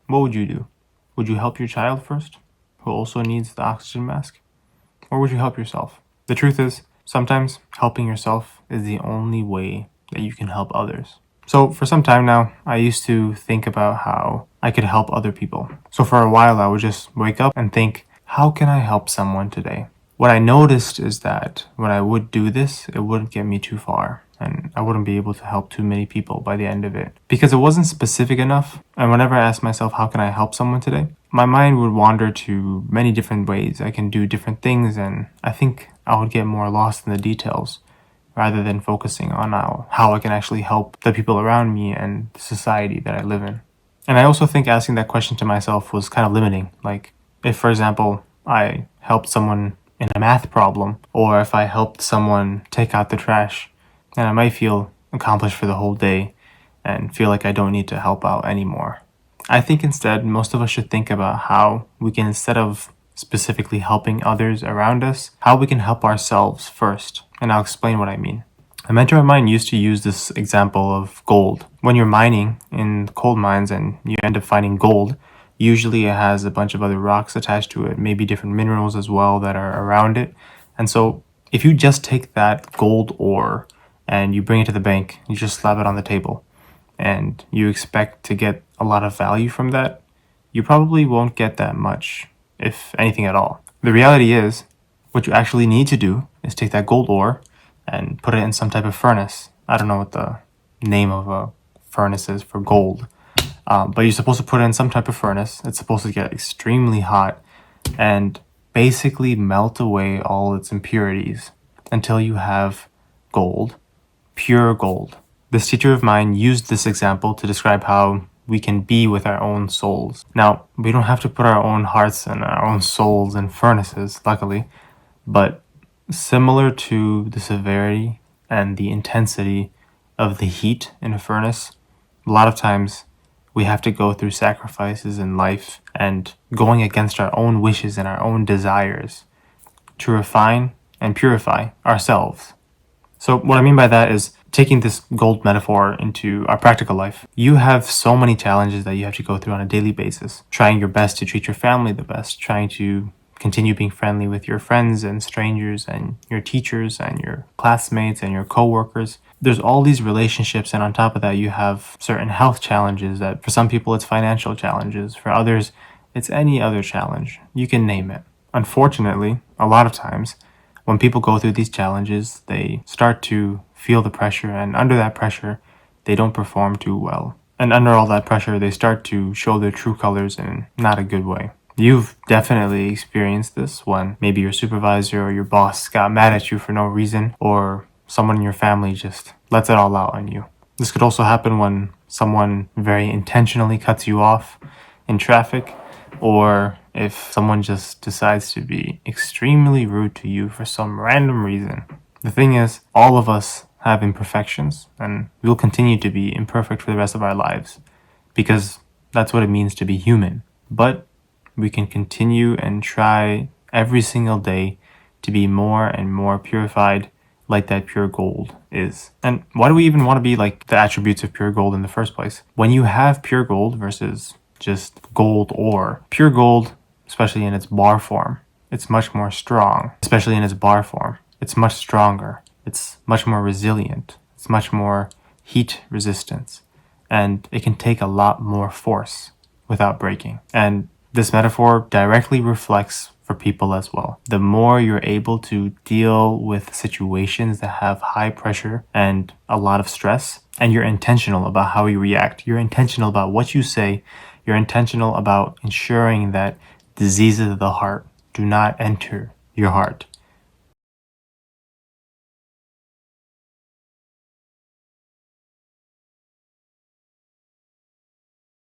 What would you do? Would you help your child first, who also needs the oxygen mask? Or would you help yourself? The truth is, sometimes helping yourself is the only way that you can help others. So for some time now, I used to think about how I could help other people. So for a while, I would just wake up and think, how can I help someone today? What I noticed is that when I would do this, it wouldn't get me too far, and I wouldn't be able to help too many people by the end of it because it wasn't specific enough. And whenever I asked myself, how can I help someone today? My mind would wander to many different ways. I can do different things, and I think I would get more lost in the details rather than focusing on how I can actually help the people around me and the society that I live in. And I also think asking that question to myself was kind of limiting. Like, if, for example, I helped someone in a math problem, or if I helped someone take out the trash, then I might feel accomplished for the whole day and feel like I don't need to help out anymore. I think instead, most of us should think about how we can, instead of specifically helping others around us, how we can help ourselves first. And I'll explain what I mean. A mentor of mine used to use this example of gold. When you're mining in coal mines and you end up finding gold, usually it has a bunch of other rocks attached to it, maybe different minerals as well that are around it. And so if you just take that gold ore and you bring it to the bank, you just slap it on the table, and you expect to get a lot of value from that, you probably won't get that much, if anything at all. The reality is, what you actually need to do is take that gold ore and put it in some type of furnace. I don't know what the name of a furnace is for gold, but you're supposed to put it in some type of furnace. It's supposed to get extremely hot and basically melt away all its impurities until you have gold, pure gold. This teacher of mine used this example to describe how we can be with our own souls. Now, we don't have to put our own hearts and our own souls in furnaces, luckily, but similar to the severity and the intensity of the heat in a furnace, a lot of times we have to go through sacrifices in life and going against our own wishes and our own desires to refine and purify ourselves. So what I mean by that is taking this gold metaphor into our practical life. You have so many challenges that you have to go through on a daily basis, trying your best to treat your family the best, trying to continue being friendly with your friends and strangers and your teachers and your classmates and your coworkers. There's all these relationships, and on top of that, you have certain health challenges that for some people it's financial challenges, for others it's any other challenge. You can name it. Unfortunately, a lot of times, when people go through these challenges, they start to feel the pressure, and under that pressure, they don't perform too well. And under all that pressure, they start to show their true colors in not a good way. You've definitely experienced this when maybe your supervisor or your boss got mad at you for no reason, or someone in your family just lets it all out on you. This could also happen when someone very intentionally cuts you off in traffic, or if someone just decides to be extremely rude to you for some random reason. The thing is, all of us have imperfections, and we'll continue to be imperfect for the rest of our lives, because that's what it means to be human. But we can continue and try every single day to be more and more purified like that pure gold is. And why do we even want to be like the attributes of pure gold in the first place? When you have pure gold versus just gold ore, pure gold, especially in its bar form, it's much more strong. Especially in its bar form, it's much stronger. It's much more resilient. It's much more heat resistance. And it can take a lot more force without breaking. And this metaphor directly reflects for people as well. The more you're able to deal with situations that have high pressure and a lot of stress, and you're intentional about how you react, you're intentional about what you say, you're intentional about ensuring that diseases of the heart do not enter your heart.